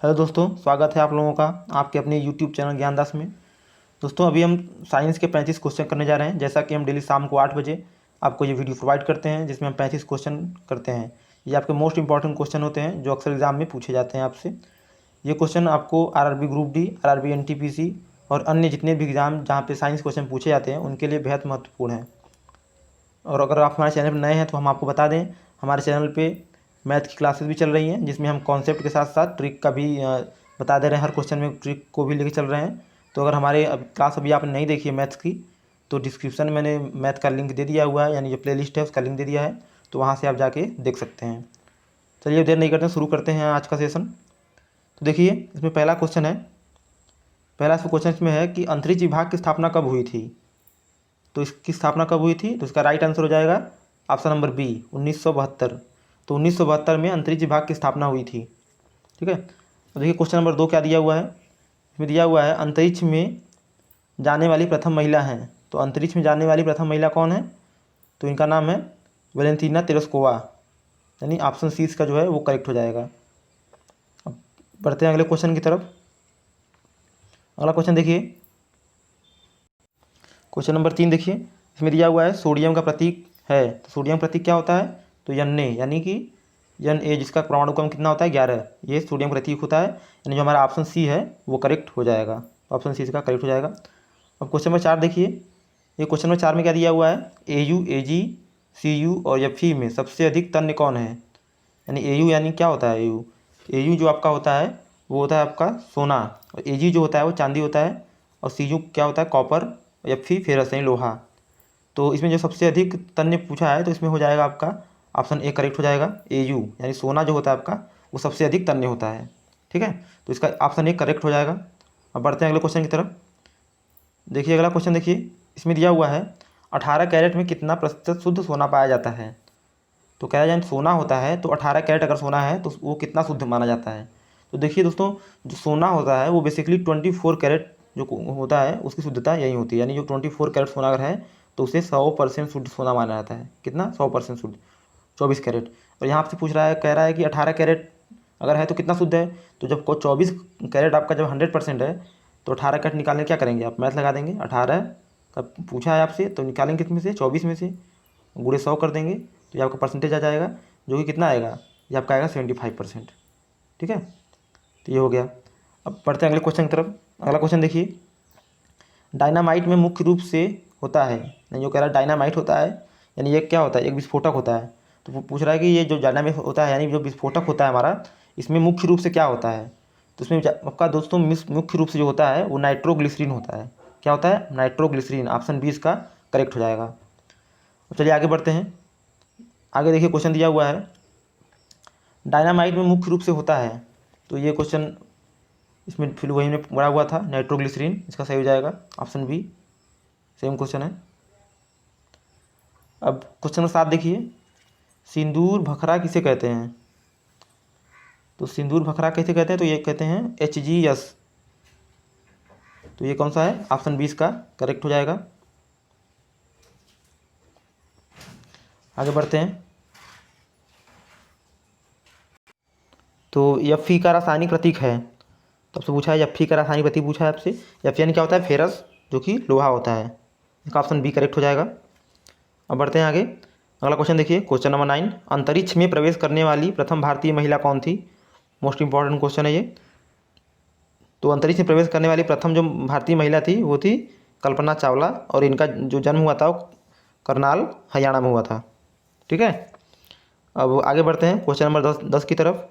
Hello दोस्तों, स्वागत है आप लोगों का आपके अपने यूट्यूब चैनल ज्ञानदास में। दोस्तों अभी हम साइंस के 35 क्वेश्चन करने जा रहे हैं। जैसा कि हम डेली शाम को 8 बजे आपको ये वीडियो प्रोवाइड करते हैं जिसमें हम 35 क्वेश्चन करते हैं। ये आपके मोस्ट इंपॉर्टेंट क्वेश्चन होते हैं जो अक्सर एग्जाम में पूछे जाते हैं आपसे। ये क्वेश्चन आपको RRB group D, RRB NTPC और अन्य जितने भी एग्जाम जहाँ पे साइंस क्वेश्चन पूछे जाते हैं उनके लिए बेहद महत्वपूर्ण है। और अगर आप हमारे चैनल पर नए हैं तो हम आपको बता दें, हमारे चैनल पे मैथ की क्लासेस भी चल रही हैं जिसमें हम कॉन्सेप्ट के साथ साथ ट्रिक का भी बता दे रहे हैं। हर क्वेश्चन में ट्रिक को भी लेके चल रहे हैं। तो अगर हमारे क्लास अभी आपने नहीं देखी है मैथ्स की, तो डिस्क्रिप्शन में मैंने मैथ का लिंक दे दिया हुआ है, यानी जो प्लेलिस्ट है उसका लिंक दे दिया है, तो वहाँ से आप जाके देख सकते हैं। चलिए देर नहीं करते हैं, शुरू करते हैं आज का सेशन। तो देखिए इसमें पहला क्वेश्चन है। पहला क्वेश्चन इसमें है कि अंतरिक्ष विभाग की स्थापना कब हुई थी। तो इसकी स्थापना कब हुई थी, तो इसका राइट आंसर हो जाएगा ऑप्शन नंबर बी, 1972। तो 1972 में अंतरिक्ष विभाग की स्थापना हुई थी। ठीक है। तो देखिए क्वेश्चन नंबर 2 क्या दिया हुआ है। इसमें दिया हुआ है अंतरिक्ष में जाने वाली प्रथम महिला हैं। तो अंतरिक्ष में जाने वाली प्रथम महिला कौन है, तो इनका नाम है वेलेंतीना तेरेस्कोवा, यानी ऑप्शन सी इसका जो है वो करेक्ट हो जाएगा। अब बढ़ते हैं अगले क्वेश्चन की तरफ। अगला क्वेश्चन देखिए, क्वेश्चन नंबर 3 देखिए। इसमें दिया हुआ है सोडियम का प्रतीक है। तो सोडियम प्रतीक क्या होता है, तो Na, यानी कि Na जिसका परमाणु क्रम कितना होता है 11, ये सोडियम प्रतीक होता है। यानी जो हमारा ऑप्शन सी है वो करेक्ट हो जाएगा। ऑप्शन सी इसका करेक्ट हो जाएगा। अब क्वेश्चन नंबर 4 देखिए। ये क्वेश्चन नंबर 4 में क्या दिया हुआ है, AU, AG, CU और Fe में सबसे अधिक तन्य कौन है। यानी AU यानी क्या होता है, AU जो आपका होता है वो होता है आपका सोना, और AG जो होता है वो चांदी होता है, और CU क्या होता है कॉपर, Fe फेरस यानी लोहा। तो इसमें जो सबसे अधिक तन्य पूछा है तो इसमें हो जाएगा आपका ऑप्शन ए करेक्ट हो जाएगा। AU यानी सोना जो होता है आपका वो सबसे अधिक तन्य होता है। ठीक है, तो इसका ऑप्शन ए करेक्ट हो जाएगा। अब बढ़ते हैं अगले क्वेश्चन की तरफ। देखिए अगला क्वेश्चन देखिए। इसमें दिया हुआ है 18 कैरेट में कितना प्रतिशत शुद्ध सोना पाया जाता है। तो कह जाए सोना होता है तो 18 कैरेट अगर सोना है तो वो कितना शुद्ध माना जाता है। तो देखिए दोस्तों, जो सोना होता है वो बेसिकली 24 कैरेट जो होता है उसकी शुद्धता यही होती है। यानी जो 24 कैरेट सोना अगर है तो उसे 100% शुद्ध सोना माना जाता है। कितना, 100% शुद्ध, 24 कैरेट। और यहाँ आपसे पूछ रहा है, कह रहा है कि 18 कैरेट अगर है तो कितना शुद्ध है। तो जब को 24 कैरेट आपका जब 100% है तो 18 कैरेट निकालने क्या करेंगे, आप मैथ लगा देंगे। 18 का पूछा है आपसे तो निकालेंगे कितने में से, 24 में से गुणे 100 कर देंगे तो ये आपका परसेंटेज आ जाएगा, जो कि कितना आएगा, ये आपका आएगा 75%। ठीक है, तो ये हो गया। अब बढ़ते हैं अगले क्वेश्चन की तरफ। अगला क्वेश्चन देखिए। डायनामाइट में मुख्य रूप से होता है, जो कह रहा है डायनामाइट होता है यानी ये क्या होता है, एक विस्फोटक होता है। तो वो पूछ रहा है कि ये जो डायनामाइट होता है यानी जो विस्फोटक होता है हमारा, इसमें मुख्य रूप से क्या होता है। तो इसमें आपका दोस्तों मुख्य रूप से जो होता है वो नाइट्रोग्लिसरीन होता है। क्या होता है, नाइट्रोग्लिसरीन। ऑप्शन बी इसका करेक्ट हो जाएगा। अब चलिए आगे बढ़ते हैं। आगे देखिए क्वेश्चन दिया हुआ है डायनामाइट में मुख्य रूप से होता है। तो ये क्वेश्चन इसमें फिर वही में बड़ा हुआ था, नाइट्रोग्लिसरीन, इसका सही हो जाएगा ऑप्शन बी, सेम क्वेश्चन है। अब क्वेश्चन नंबर 7 देखिए। सिंदूर भखरा किसे कहते हैं। तो सिंदूर भखरा कैसे कहते हैं, तो ये कहते हैं HGS। तो ये कौन सा है, ऑप्शन बी इसका करेक्ट हो जाएगा। आगे बढ़ते हैं। तो Fe का रासायनिक प्रतीक है। तो आपसे पूछा है Fe का रासायनिक प्रतीक पूछा है आपसे। Fe यानी क्या होता है, फेरस, जो कि लोहा होता है। इसका ऑप्शन बी करेक्ट हो जाएगा। अब बढ़ते हैं आगे। अगला क्वेश्चन देखिए, क्वेश्चन नंबर 9। अंतरिक्ष में प्रवेश करने वाली प्रथम भारतीय महिला कौन थी। मोस्ट इंपॉर्टेंट क्वेश्चन है ये। तो अंतरिक्ष में प्रवेश करने वाली प्रथम जो भारतीय महिला थी वो थी कल्पना चावला, और इनका जो जन्म हुआ था वो करनाल, हरियाणा में हुआ था। ठीक है। अब आगे बढ़ते हैं क्वेश्चन नंबर 10 की तरफ।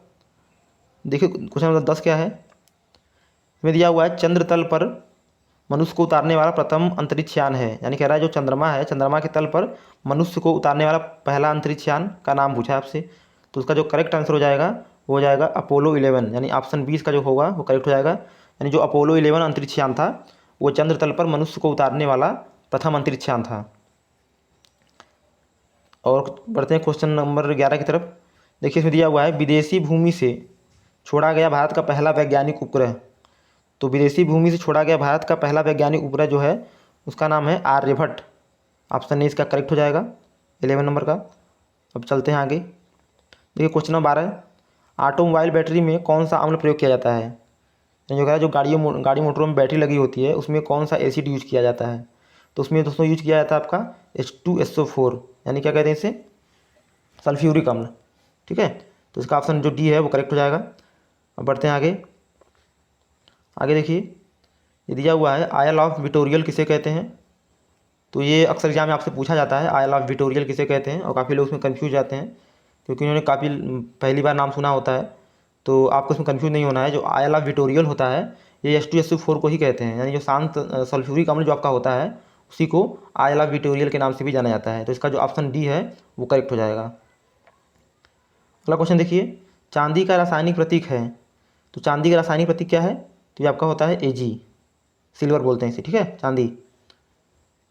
देखिए क्वेश्चन नंबर 10 क्या है। इसमें दिया हुआ है चंद्र तल पर मनुष्य को उतारने वाला प्रथम अंतरिक्ष यान है। यानी कह रहा है जो चंद्रमा है, चंद्रमा के तल पर मनुष्य को उतारने वाला पहला अंतरिक्ष यान का नाम पूछा है आपसे। तो उसका जो करेक्ट आंसर हो जाएगा वो हो जाएगा अपोलो 11, यानी ऑप्शन 20 का जो होगा वो करेक्ट हो जाएगा। यानी जो अपोलो 11 अंतरिक्ष यान था वो चंद्र तल पर मनुष्य को उतारने वाला प्रथम अंतरिक्ष यान था। और बढ़ते हैं क्वेश्चन नंबर 11 की तरफ। देखिए इसमें दिया हुआ है विदेशी भूमि से छोड़ा गया भारत का पहला वैज्ञानिक उपग्रह। तो विदेशी भूमि से छोड़ा गया भारत का पहला वैज्ञानिक उपग्रह जो है उसका नाम है आर्यभट्ट। ऑप्शन ए इसका करेक्ट हो जाएगा 11 नंबर का। अब चलते हैं आगे। देखिए क्वेश्चन नंबर 12। ऑटोमोबाइल बैटरी में कौन सा अम्ल प्रयोग किया जाता है? जो कह रहा है जो गाड़ी मोटरों में बैटरी लगी होती है उसमें कौन सा एसिड यूज किया जाता है? तो उसमें दोस्तों यूज किया जाता है आपका H2SO4, यानी क्या कहते हैं इसे, सल्फ्यूरिक अम्ल। ठीक है, तो इसका ऑप्शन जो डी है वो करेक्ट हो जाएगा। अब बढ़ते हैं आगे। आगे देखिए, ये दिया हुआ है आयल ऑफ विक्टोरियल किसे कहते हैं? तो ये अक्सर एग्जाम में आपसे पूछा जाता है, आयल ऑफ विक्टोरियल किसे कहते हैं, और काफ़ी लोग उसमें कन्फ्यूज जाते हैं क्योंकि उन्होंने काफ़ी पहली बार नाम सुना होता है। तो आपको इसमें कन्फ्यूज नहीं होना है। जो आयल ऑफ विक्टोरियल होता है ये H2SO4 को ही कहते हैं, यानी जो शांत सल्फ्यूरिक अम्ल जो आपका होता है उसी को आयल ऑफ विक्टोरियल के नाम से भी जाना जाता है। तो इसका जो ऑप्शन डी है वो करेक्ट हो जाएगा। अगला क्वेश्चन देखिए, चांदी का रासायनिक प्रतीक है, तो चांदी का रासायनिक प्रतीक क्या है? तो ये आपका होता है Ag, सिल्वर बोलते हैं इसे। ठीक है, चांदी।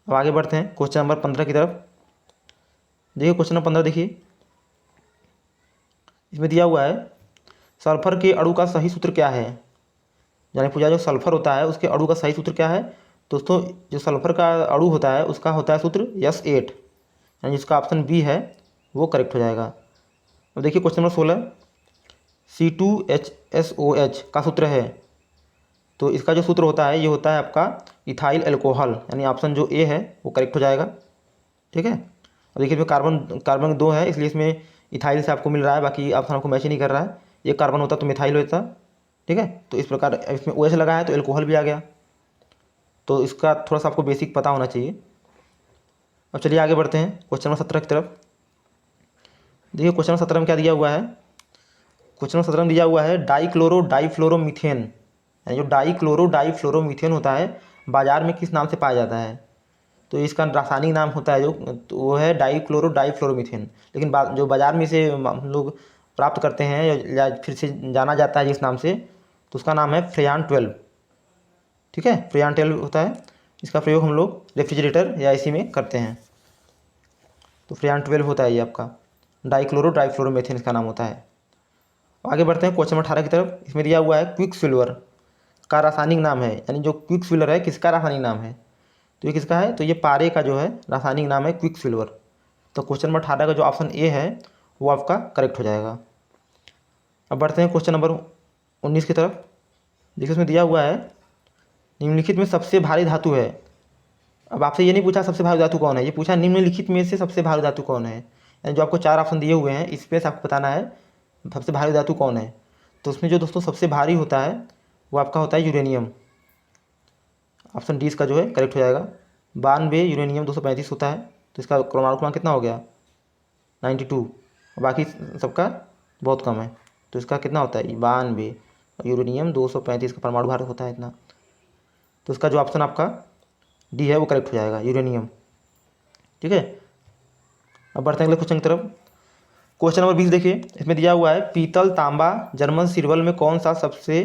अब आगे बढ़ते हैं क्वेश्चन नंबर 15 की तरफ। देखिए क्वेश्चन नंबर 15 देखिए, इसमें दिया हुआ है सल्फर के अणु का सही सूत्र क्या है? यानी पूछा जो सल्फर होता है उसके अणु का सही सूत्र क्या है? दोस्तों जो सल्फर का अणु होता है उसका होता है सूत्र S8, यानी जिसका ऑप्शन बी है वो करेक्ट हो जाएगा। अब देखिए क्वेश्चन नंबर 16, C2HSOH का सूत्र है, तो इसका जो सूत्र होता है ये होता है आपका इथाइल एल्कोहल, यानी ऑप्शन जो ए है वो करेक्ट हो जाएगा। ठीक है, अब देखिए इसमें कार्बन 2 है इसलिए इसमें इथाइल से आपको मिल रहा है, बाकी ऑप्शन आपको मैच ही नहीं कर रहा है। एक कार्बन होता तो मिथाइल होता। ठीक है, तो इस प्रकार इसमें OH लगा है तो एल्कोहल भी आ गया। तो इसका थोड़ा सा आपको बेसिक पता होना चाहिए। अब चलिए आगे बढ़ते हैं क्वेश्चन नंबर 17 की तरफ। देखिए क्वेश्चन नंबर 17 में क्या दिया हुआ है? क्वेश्चन नंबर 17 में दिया हुआ है डाइक्लोरो डाइफ्लोरोमीथेन, यानी जो डाइक्लोरो डाइफ्लोरोमीथेन होता है बाजार में किस नाम से पाया जाता है? तो इसका रासायनिक नाम होता है जो, तो वो है डाइक्लोरो डाइफ्लोरोमीथेन। लेकिन जो बाज़ार में इसे हम लोग प्राप्त करते हैं या फिर से जाना जाता है जिस नाम से, तो उसका नाम है फ्रेयान 12। ठीक है, फ्रेयान 12 होता है। इसका प्रयोग हम लोग रेफ्रिजरेटर या एसी में करते हैं। तो फ्रेयान 12 होता है ये आपका डाइक्लोरो डाइफ्लोरोमीथेन इसका नाम होता है। आगे बढ़ते हैं क्वेश्चन नंबर 18 की तरफ। इसमें दिया हुआ है क्विकसिल्वर का रासायनिक नाम है, यानी जो क्विकसिल्वर है किसका रासायनिक नाम है? तो ये किसका है? तो ये पारे का जो है रासायनिक नाम है क्विकसिल्वर। तो क्वेश्चन नंबर 18 का जो ऑप्शन ए है वो आपका करेक्ट हो जाएगा। अब बढ़ते हैं क्वेश्चन नंबर 19 की तरफ। देखिए उसमें दिया हुआ है निम्नलिखित में सबसे भारी धातु है। अब आपसे ये नहीं पूछा सबसे भारी धातु कौन है, ये पूछा निम्नलिखित में से सबसे भारी धातु कौन है, यानी जो आपको 4 ऑप्शन दिए हुए हैं इस पर आपको बताना है सबसे भारी धातु कौन है। तो उसमें जो दोस्तों सबसे भारी होता है वो आपका होता है यूरेनियम। ऑप्शन डी इसका जो है करेक्ट हो जाएगा। 92, यूरेनियम 235 होता है, तो इसका परमाणु क्रमांक कितना हो गया? 92। बाकी सबका बहुत कम है, तो इसका कितना होता है? 92, यूरेनियम 235 का परमाणु भार होता है इतना। तो इसका जो ऑप्शन आपका डी है वो करेक्ट हो जाएगा, यूरेनियम। ठीक है, अब बढ़ते हैं अगले क्वेश्चन की तरफ। क्वेश्चन नंबर 20 देखिए, इसमें दिया हुआ है पीतल तांबा जर्मन सिल्वर में कौन सा सबसे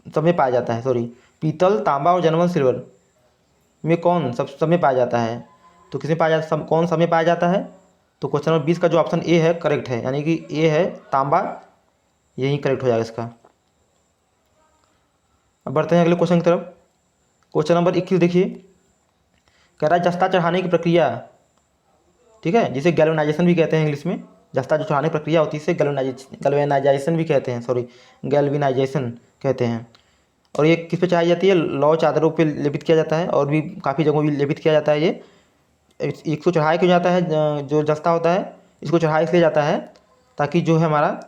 सब में पाया जाता है? सॉरी, पीतल तांबा और जर्मन सिल्वर में कौन सब में पाया जाता है? तो किसमें पाया जाता, कौन सब में पाया जाता है? तो क्वेश्चन नंबर 20 का जो ऑप्शन ए है करेक्ट है, यानी कि ए है तांबा, यही करेक्ट हो जाएगा इसका। अब बढ़ते हैं अगले क्वेश्चन की तरफ। क्वेश्चन नंबर 21 देखिए, कह रहा है जस्ता चढ़ाने की प्रक्रिया, ठीक है, जिसे गैल्वेनाइजेशन भी कहते हैं इंग्लिश में। जस्ता जो चढ़ाने की प्रक्रिया होती है इसे गैल्वेनाइजेशन भी कहते हैं, सॉरी गैल्वेनाइजेशन कहते हैं। और ये किस पे चढ़ाई जाती है? लौ चादरों पे लेपित किया जाता है, और भी काफ़ी जगहों भी लेपित किया जाता है। ये इसको चढ़ाया क्यों जाता है? जो जस्ता होता है इसको चढ़ाया इसलिए जाता है ताकि जो है हमारा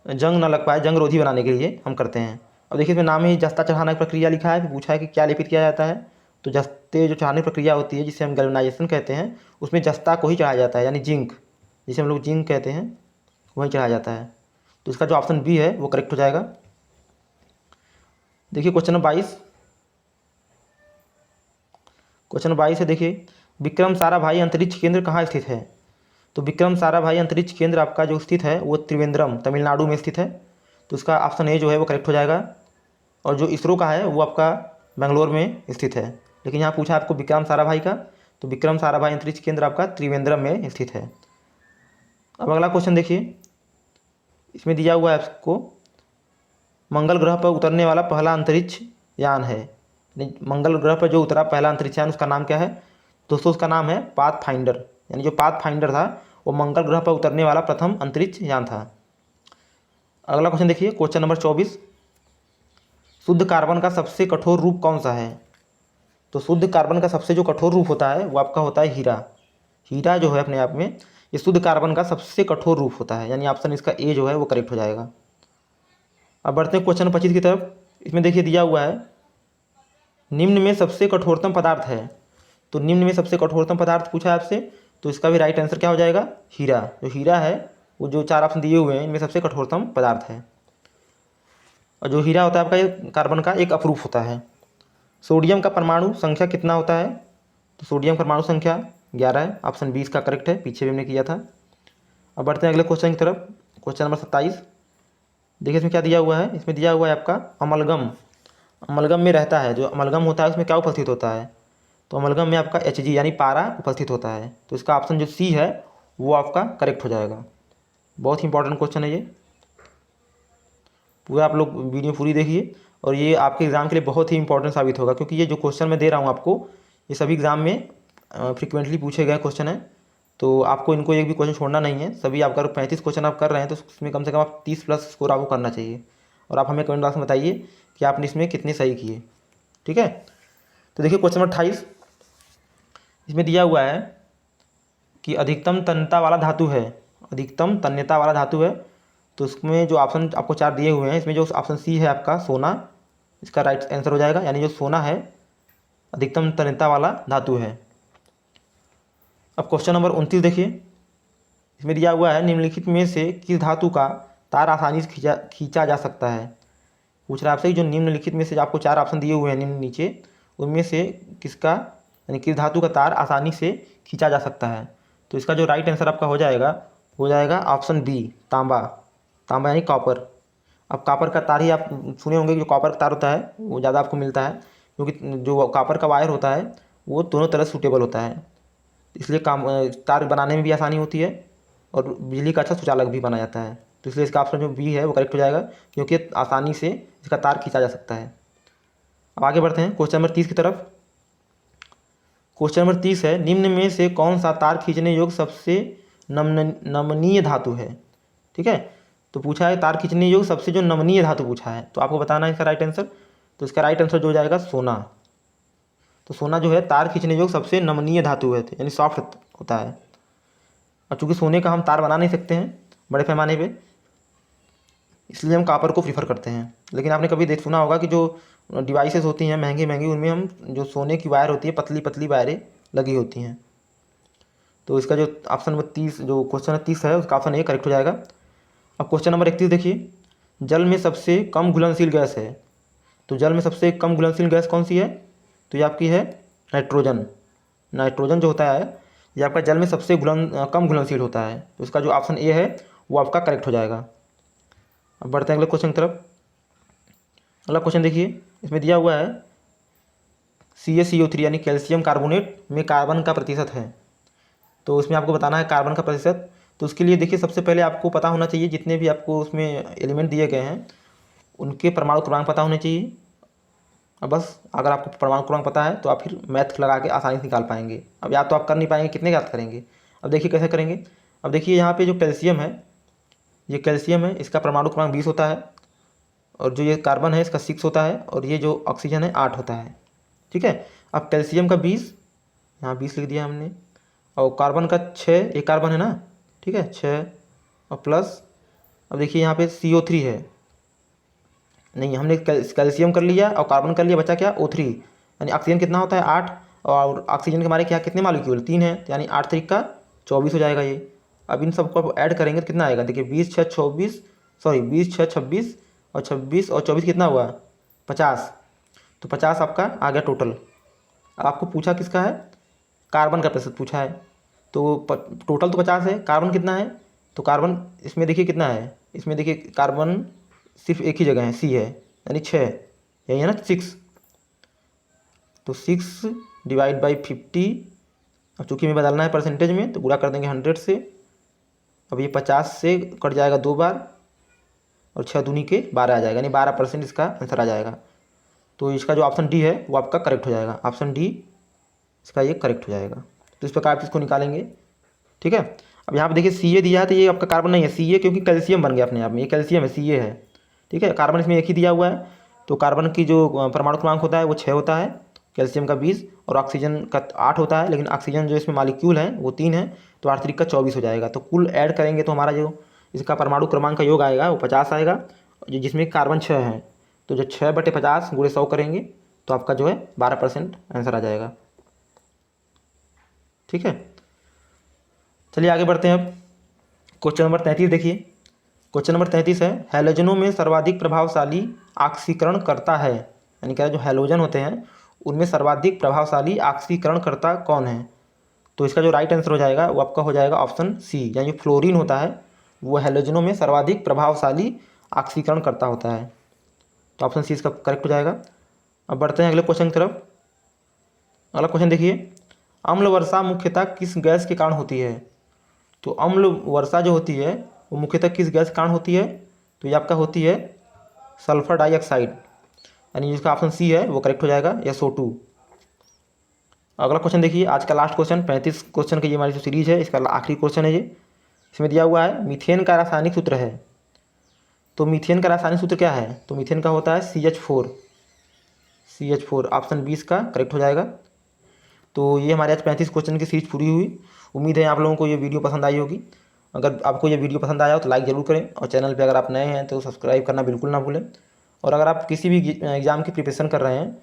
जंग ना लग पाए, जंग रोधी बनाने के लिए हम करते हैं। अब देखिए इसमें नाम ही जस्ता चढ़ाना की प्रक्रिया लिखा है, फिर पूछा है कि क्या लेपित किया जाता है। तो जस्ते जो चढ़ाने की प्रक्रिया होती है जिसे हम गैल्वेनाइजेशन कहते हैं उसमें जस्ता को ही चढ़ाया जाता है, यानी जिंक, जिसे हम लोग जिंक कहते हैं वही चढ़ाया जाता है। तो इसका जो ऑप्शन बी है वो करेक्ट हो जाएगा। देखिए क्वेश्चन नंबर 22। क्वेश्चन नंबर 22 है, देखिए विक्रम साराभाई अंतरिक्ष केंद्र कहाँ स्थित है? तो विक्रम साराभाई अंतरिक्ष केंद्र आपका जो स्थित है वो त्रिवेंद्रम तमिलनाडु में स्थित है। तो इसका ऑप्शन ए जो है वो करेक्ट हो जाएगा। और जो इसरो का है वो आपका बेंगलोर में स्थित है, लेकिन यहाँ पूछा आपको विक्रम साराभाई का, तो विक्रम साराभाई अंतरिक्ष केंद्र आपका त्रिवेंद्रम में स्थित है। अब अगला क्वेश्चन देखिए, इसमें दिया हुआ है आपको मंगल ग्रह पर उतरने वाला पहला अंतरिक्ष यान है। मंगल ग्रह पर जो उतरा पहला अंतरिक्ष यान उसका नाम क्या है? दोस्तों उसका नाम है पाथफाइंडर, यानी जो पाथफाइंडर था वो मंगल ग्रह पर उतरने वाला प्रथम अंतरिक्ष यान था। अगला क्वेश्चन देखिए, क्वेश्चन नंबर 24, शुद्ध कार्बन का सबसे कठोर रूप कौन सा है? तो शुद्ध कार्बन का सबसे जो कठोर रूप होता है वो आपका होता है हीरा। हीरा जो है अपने आप में ये शुद्ध कार्बन का सबसे कठोर रूप होता है, यानी ऑप्शन इसका ए जो है वो करेक्ट हो जाएगा। अब बढ़ते हैं क्वेश्चन 25 की तरफ। इसमें देखिए दिया हुआ है निम्न में सबसे कठोरतम पदार्थ है। तो निम्न में सबसे कठोरतम पदार्थ पूछा है आपसे, तो इसका भी राइट आंसर क्या हो जाएगा? हीरा। जो हीरा है वो जो 4 ऑप्शन दिए हुए हैं इनमें सबसे कठोरतम पदार्थ है। और जो हीरा होता है आपका ये कार्बन का एक अपरूप होता है। सोडियम का परमाणु संख्या कितना होता है? तो सोडियम परमाणु संख्या 11 है, ऑप्शन 20 का करेक्ट है, पीछे भी हमने किया था। अब बढ़ते हैं अगले क्वेश्चन की तरफ, क्वेश्चन नंबर 27। देखिए इसमें क्या दिया हुआ है, इसमें दिया हुआ है आपका अमलगम। अमलगम में रहता है, जो अमलगम होता है उसमें क्या उपस्थित होता है? तो अमलगम में आपका Hg यानी पारा उपस्थित होता है। तो इसका ऑप्शन जो सी है वो आपका करेक्ट हो जाएगा। बहुत ही इंपॉर्टेंट क्वेश्चन है ये, पूरा आप लोग वीडियो पूरी देखिए और ये आपके एग्ज़ाम के लिए बहुत ही इंपॉर्टेंट साबित होगा, क्योंकि ये जो क्वेश्चन मैं दे रहा हूँ आपको ये सभी एग्ज़ाम में फ्रिक्वेंटली पूछे गए क्वेश्चन हैं। तो आपको इनको एक भी क्वेश्चन छोड़ना नहीं है। सभी आप अगर 35 क्वेश्चन आप कर रहे हैं तो उसमें कम से कम आप 30 प्लस स्कोर आपको करना चाहिए। और आप हमें कमेंट बॉक्स में बताइए कि आपने इसमें कितने सही किए। ठीक है, तो देखिए क्वेश्चन नंबर 28। इसमें दिया हुआ है कि अधिकतम तन्यता वाला धातु है। अधिकतम तन्यता वाला धातु है, तो इसमें जो ऑप्शन आपको 4 दिए हुए हैं इसमें जो ऑप्शन सी है आपका सोना, इसका राइट आंसर हो जाएगा। यानी जो सोना है अधिकतम तन्यता वाला धातु है। अब क्वेश्चन नंबर 29 देखिए, इसमें दिया हुआ है निम्नलिखित में से किस धातु का तार आसानी से खींचा जा सकता है? पूछ रहा है आपसे जो निम्नलिखित में से आपको 4 ऑप्शन दिए हुए हैं निम्न नीचे, उनमें से किसका यानी किस धातु का तार आसानी से खींचा जा सकता है? तो इसका जो राइट आंसर आपका हो जाएगा ऑप्शन बी, तांबा। तांबा यानी कॉपर। अब कॉपर का तार ही आप सुने होंगे, जो कॉपर का तार होता है वो ज़्यादा आपको मिलता है, क्योंकि जो कॉपर का वायर होता है वो दोनों तरह सूटेबल होता है, इसलिए काम तार बनाने में भी आसानी होती है और बिजली का अच्छा सुचालक भी बना जाता है। तो इसलिए इसका ऑप्शन जो बी है वो करेक्ट हो जाएगा, क्योंकि आसानी से इसका तार खींचा जा सकता है। अब आगे बढ़ते हैं क्वेश्चन नंबर 30 की तरफ। क्वेश्चन नंबर 30 है निम्न में से कौन सा तार खींचने योग्य सबसे नमनीय धातु है? ठीक है, तो पूछा है तार खींचने योग्य सबसे जो नमनीय धातु पूछा है, तो आपको बताना है इसका राइट आंसर। तो इसका राइट आंसर जो हो जाएगा सोना। तो सोना जो है तार खींचने योग्य सबसे नमनीय धातु है, यानी सॉफ्ट होता है। और चूँकि सोने का हम तार बना नहीं सकते हैं बड़े पैमाने पे, इसलिए हम कॉपर को प्रीफर करते हैं। लेकिन आपने कभी सुना होगा कि जो डिवाइसेस होती हैं महंगी महंगी, उनमें हम जो सोने की वायर होती है पतली पतली वायरें लगी होती हैं। तो इसका जो ऑप्शन नंबर 30 जो क्वेश्चन 30 है उसका ऑप्शन ए करेक्ट हो जाएगा। अब क्वेश्चन नंबर 31 देखिए, जल में सबसे कम घुलनशील गैस है। तो जल में सबसे कम घुलनशील गैस कौन सी है? तो ये आपकी है नाइट्रोजन। नाइट्रोजन जो होता है ये आपका जल में सबसे कम घुलनशील होता है। तो इसका जो ऑप्शन ए है वो आपका करेक्ट हो जाएगा। अब बढ़ते हैं अगले क्वेश्चन की तरफ। अगला क्वेश्चन देखिए, इसमें दिया हुआ है CaCO3 यानी कैल्शियम कार्बोनेट में कार्बन का प्रतिशत है। तो उसमें आपको बताना है कार्बन का प्रतिशत। तो उसके लिए देखिए सबसे पहले आपको पता होना चाहिए जितने भी आपको उसमें एलिमेंट दिए गए हैं उनके परमाणु क्रमांक पता होने चाहिए। अब बस अगर आपको परमाणु क्रमांक पता है तो आप फिर मैथ लगा के आसानी से निकाल पाएंगे। अब या तो आप कर नहीं पाएंगे, कितने याद करेंगे? अब देखिए कैसे करेंगे। अब देखिए यहाँ पे जो कैल्शियम है, ये कैल्शियम है, इसका परमाणु क्रमांक 20 होता है, और जो ये कार्बन है इसका 6 होता है, और ये जो ऑक्सीजन है 8 होता है। ठीक है, अब कैल्शियम का 20, यहाँ 20 लिख दिया हमने, और कार्बन का 6, एक कार्बन है ना, ठीक है 6 और प्लस, अब देखिए यहाँ पे CO3 है, नहीं हमने कैल्शियम कर लिया और कार्बन कर लिया, बचा क्या O3, यानी ऑक्सीजन कितना होता है 8, और ऑक्सीजन के हमारे क्या कितने मालिक्यूल 3 है, यानी 8 3 का 24 हो जाएगा ये। अब इन सबको आप ऐड करेंगे तो कितना आएगा? देखिए 20 6 24, सॉरी 20 6 26 और 26 और 24 कितना हुआ? 50। तो 50 आपका आ गया टोटल। अब आपको पूछा किसका है? कार्बन का प्रतिशत पूछा है। तो टोटल तो 50 है, कार्बन कितना है? तो कार्बन इसमें देखिए कितना है, इसमें देखिए कार्बन सिर्फ एक ही जगह है, C है, यानी 6, यही है ना 6। तो 6 डिवाइड बाई 50, अब चूँकि हमें बदलना है परसेंटेज में तो गुणा कर देंगे 100 से। अब ये 50 से कट जाएगा 2 बार, और 6 दूनी के 12 आ जाएगा, यानी 12% इसका आंसर आ जाएगा। तो इसका जो ऑप्शन डी है वो आपका करेक्ट हो जाएगा। ऑप्शन डी इसका ये करेक्ट हो जाएगा। तो इस प्रकार आप इसको निकालेंगे। ठीक है, अब यहाँ पे देखिए Ca दिया है तो ये आपका कार्बन नहीं है Ca, क्योंकि कैल्शियम बन गया अपने आप में, ये कैल्शियम है, Ca है। ठीक है, कार्बन इसमें एक ही दिया हुआ है, तो कार्बन की जो परमाणु क्रमांक होता है वो 6 होता है, कैल्शियम का 20 और ऑक्सीजन का 8 होता है, लेकिन ऑक्सीजन जो इसमें मालिक्यूल है वो 3 है, तो 8 3 का 24 हो जाएगा। तो कुल ऐड करेंगे तो हमारा जो इसका परमाणु क्रमांक का योग आएगा वो 50 आएगा, जिसमें कार्बन 6 है, तो जो 6/50 × 100 करेंगे तो आपका जो है 12% आंसर आ जाएगा। ठीक है, चलिए आगे बढ़ते हैं। अब क्वेश्चन नंबर 33 देखिए। क्वेश्चन नंबर 33 है, हैलोजनों में सर्वाधिक प्रभावशाली ऑक्सीकरण करता है, यानी क्या जो हैलोजन होते हैं उनमें सर्वाधिक प्रभावशाली ऑक्सीकरणकर्ता कौन है? तो इसका जो राइट आंसर हो जाएगा वो आपका हो जाएगा ऑप्शन सी, यानी फ्लोरीन होता है वो हैलोजनों में सर्वाधिक प्रभावशाली ऑक्सीकरणकर्ता होता है, तो ऑप्शन सी इसका करेक्ट हो जाएगा। अब बढ़ते हैं अगले क्वेश्चन की तरफ। अगला क्वेश्चन देखिए, अम्ल वर्षा मुख्यतः किस गैस के कारण होती है? तो अम्ल वर्षा जो होती है वो मुख्यतः किस गैस के कारण होती है? तो ये आपका होती है सल्फर डाइऑक्साइड, यानी जिसका ऑप्शन सी है वो करेक्ट हो जाएगा, SO2। अगला क्वेश्चन देखिए, आज का लास्ट क्वेश्चन 35 क्वेश्चन की ये हमारी जो सीरीज है इसका आखिरी क्वेश्चन है ये। इसमें दिया हुआ है मीथेन का रासायनिक सूत्र है, तो मीथेन का रासायनिक सूत्र क्या है? तो मीथेन का होता है CH4, ऑप्शन 20 का करेक्ट हो जाएगा। तो ये हमारे आज 35 क्वेश्चन की सीरीज पूरी हुई। उम्मीद है आप लोगों को ये वीडियो पसंद आई होगी। अगर आपको ये वीडियो पसंद आया हो तो लाइक ज़रूर करें, और चैनल पे अगर आप नए हैं तो सब्सक्राइब करना बिल्कुल ना भूलें। और अगर आप किसी भी एग्ज़ाम की प्रिपरेशन कर रहे हैं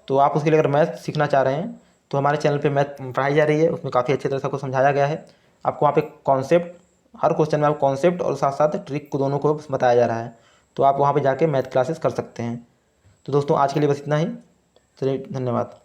तो आप उसके लिए अगर मैथ सीखना चाह रहे हैं तो हमारे चैनल पे मैथ पढ़ाई जा रही है, उसमें काफ़ी अच्छी तरह से आपको समझाया गया है। आपको वहाँ पे कॉन्सेप्ट, हर क्वेश्चन में आपको कॉन्सेप्ट और साथ साथ ट्रिक को दोनों को बताया जा रहा है, तो आप वहाँ पे जाके मैथ क्लासेस कर सकते हैं। तो दोस्तों आज के लिए बस इतना ही, चलिए धन्यवाद।